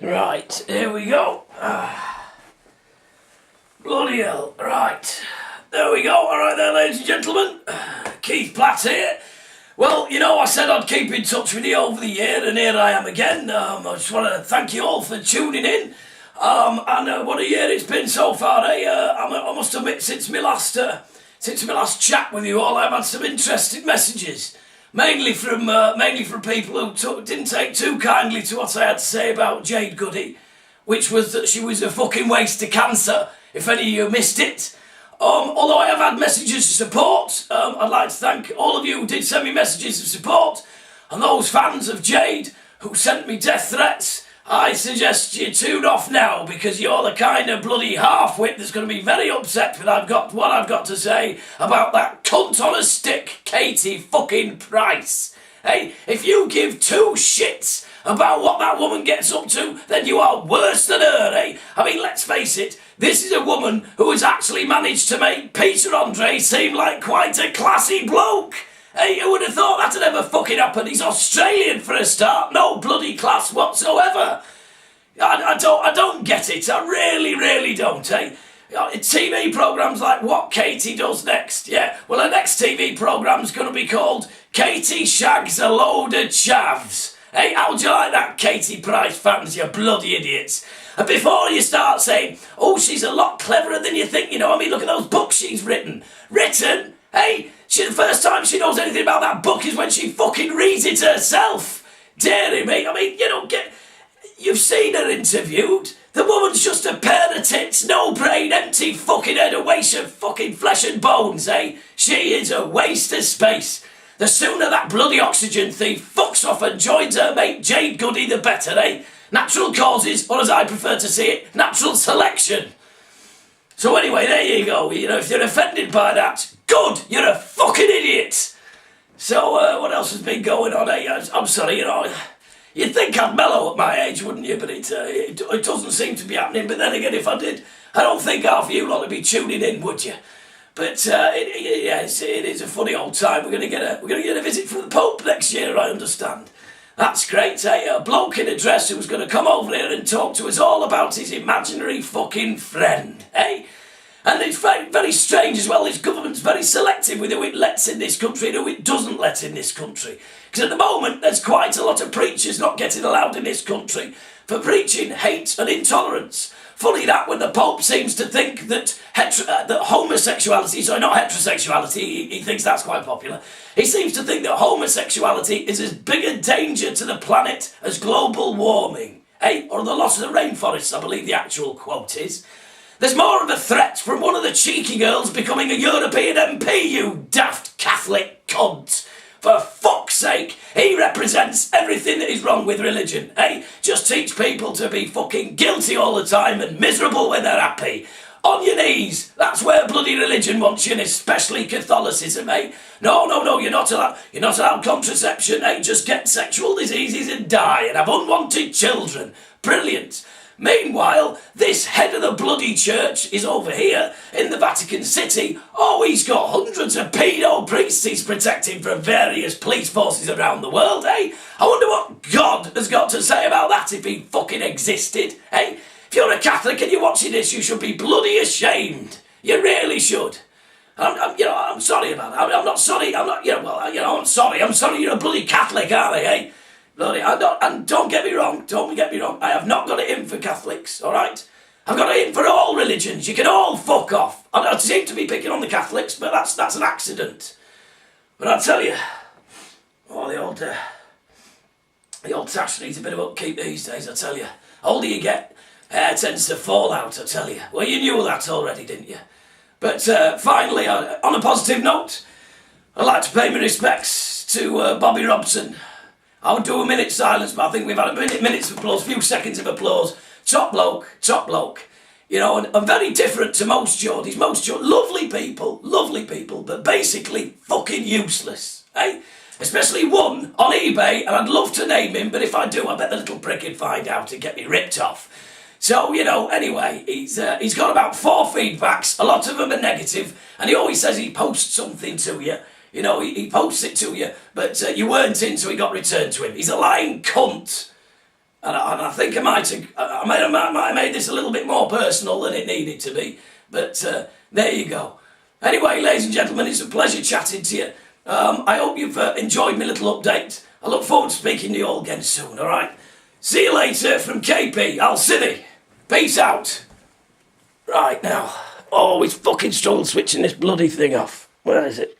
Right, here we go. Bloody hell. Right. There we go. Alright there, ladies and gentlemen. Keith Platt here. Well, I said I'd keep in touch with you over the year, and here I am again. I just want to thank you all for tuning in. And what a year it's been so far, eh? I must admit, since my last chat with you all, I've had some interesting messages. Mainly from people who didn't take too kindly to what I had to say about Jade Goody, which was that she was a fucking waste of cancer, if any of you missed it. Although I have had messages of support, I'd like to thank all of you who did send me messages of support, and those fans of Jade who sent me death threats. I suggest you tune off now, because you're the kind of bloody half-wit that's going to be very upset when what I've got to say about that cunt on a stick, Katie fucking Price. Hey, if you give two shits about what that woman gets up to, then you are worse than her, eh? I mean, let's face it, this is a woman who has actually managed to make Peter Andre seem like quite a classy bloke. Hey, who would have thought that had ever fucking happened? He's Australian for a start, no bloody class whatsoever. I don't get it, I really don't, eh? TV programmes like What Katie Does Next, yeah? Well, her next TV programme's going to be called Katie Shags a Load of Chavs. Hey, how'd you like that, Katie Price fans, you bloody idiots? And before you start saying, oh, she's a lot cleverer than you think, I mean, look at those books she's written. Written? Hey, the first time she knows anything about that book is when she fucking reads it herself. Dearie me, I mean, you've seen her interviewed. The woman's just a pair of tits, no brain, empty fucking head, a waste of fucking flesh and bones, eh? She is a waste of space. The sooner that bloody oxygen thief fucks off and joins her mate Jade Goody, the better, eh? Natural causes, or as I prefer to see it, natural selection. So anyway, there you go. If you're offended by that, good, you're a fucking idiot. So, what else has been going on, eh? I'm sorry, you'd think I'd mellow at my age, wouldn't you? But it doesn't seem to be happening. But then again, if I did, I don't think half of you lot would be tuning in, would you? But it is a funny old time. We're gonna get a visit from the Pope next year, I understand. That's great, eh? A bloke in a dress who's going to come over here and talk to us all about his imaginary fucking friend, eh? And it's very, very strange as well. This government's very selective with who it lets in this country and who it doesn't let in this country. Because at the moment, there's quite a lot of preachers not getting allowed in this country for preaching hate and intolerance. Funny that when the Pope seems to think that homosexuality, sorry, not heterosexuality, he thinks that's quite popular. He seems to think that homosexuality is as big a danger to the planet as global warming, eh? Or the loss of the rainforests, I believe the actual quote is. There's more of a threat from one of the cheeky girls becoming a European MP, you daft Catholic cunt. For fuck's sake, he represents everything that is wrong with religion, eh? Just teach people to be fucking guilty all the time and miserable when they're happy. On your knees, that's where bloody religion wants you, and especially Catholicism, eh? No, you're not allowed contraception, eh? Just get sexual diseases and die and have unwanted children. Brilliant. Meanwhile, this head of the bloody church is over here in the Vatican City. Oh, he's got hundreds of pedo priests he's protecting from various police forces around the world, eh? I wonder what God has got to say about that if he fucking existed, eh? If you're a Catholic and you're watching this, you should be bloody ashamed. You really should. I'm sorry about that. I'm not sorry. I'm sorry. I'm sorry you're a bloody Catholic, aren't they, eh? Bloody, and don't get me wrong, I have not got it in for Catholics, alright? I've got it in for all religions, you can all fuck off. I seem to be picking on the Catholics, but that's an accident. But I tell you, the old tash needs a bit of upkeep these days, I tell you. Older you get, hair tends to fall out, I tell you. Well, you knew that already, didn't you? But finally, on a positive note, I'd like to pay my respects to Bobby Robson. I would do a minute's silence, but I think we've had minutes of applause, a few seconds of applause. Top bloke. And very different to most Geordies. Lovely people, but basically fucking useless, eh? Especially one on eBay, and I'd love to name him, but if I do, I bet the little prick would find out and get me ripped off. So, anyway, he's got about 4 feedbacks, a lot of them are negative, and he always says he posts something to you. He posts it to you, but you weren't in, so he got returned to him. He's a lying cunt. And I think I might have made this a little bit more personal than it needed to be. But there you go. Anyway, ladies and gentlemen, it's a pleasure chatting to you. I hope you've enjoyed my little update. I look forward to speaking to you all again soon, alright? See you later from KP, Hull City. Peace out. Right now. Oh, he's fucking struggled switching this bloody thing off. Where is it?